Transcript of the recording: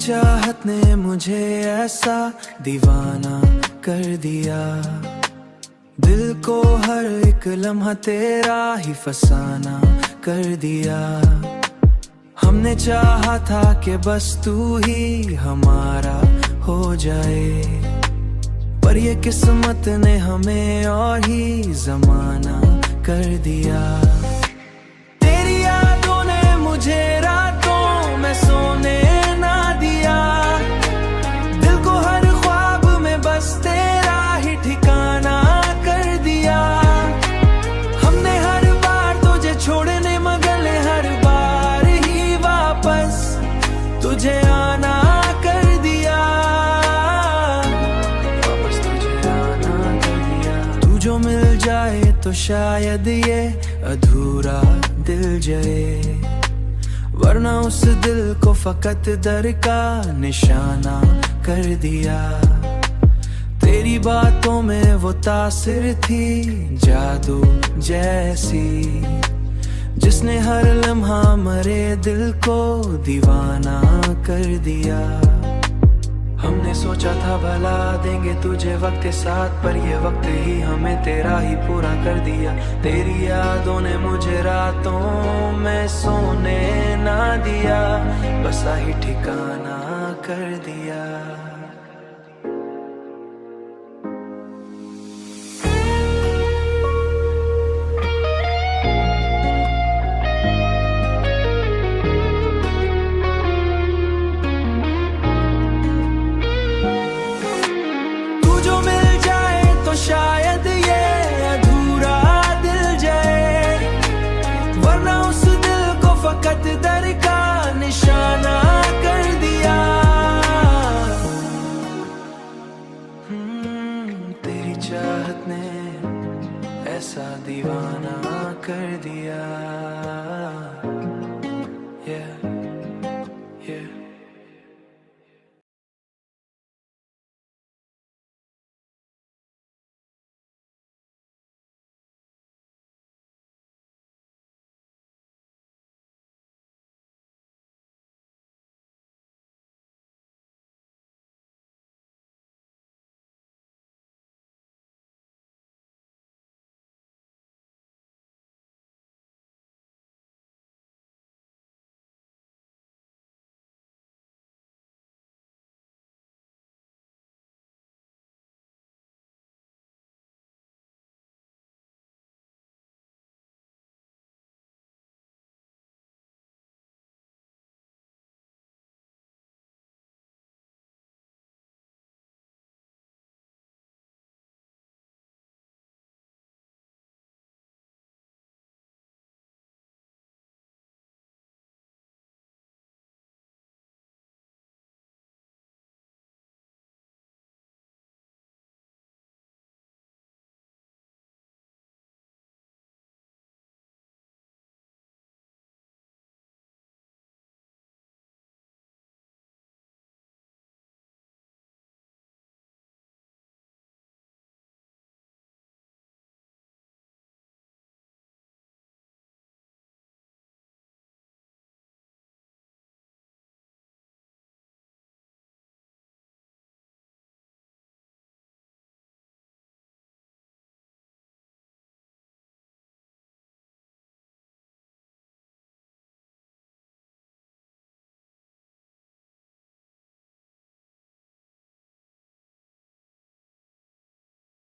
चाहत ने मुझे ऐसा दीवाना कर दिया, दिल को हर एक लम्हा तेरा ही फसाना कर दिया। हमने चाहा था कि बस तू ही हमारा हो जाए, पर ये किस्मत ने हमें और ही जमाना कर दिया। तेरी यादों ने मुझे रातों में सोने ना दिया, दिल को हर ख्वाब में बस तेरा ही ठिकाना कर दिया। हमने हर बार तुझे छोड़ने मगर हर बार ही वापस तुझे आना कर दिया, वापस तुझे आना कर दिया। तू जो मिल जाए तो शायद ये अधूरा दिल जले, वरना उस दिल को फकत दर का निशाना कर दिया। तेरी बातों में वो तासिर थी जादू जैसी, जिसने हर लम्हा मरे दिल को दीवाना कर दिया। हमने सोचा था भला देंगे तुझे वक्त साथ, पर ये वक्त ही हमें तेरा ही पूरा कर दिया। तेरी यादों ने मुझे रातों में सोने ना दिया, बसा ही ठिकाना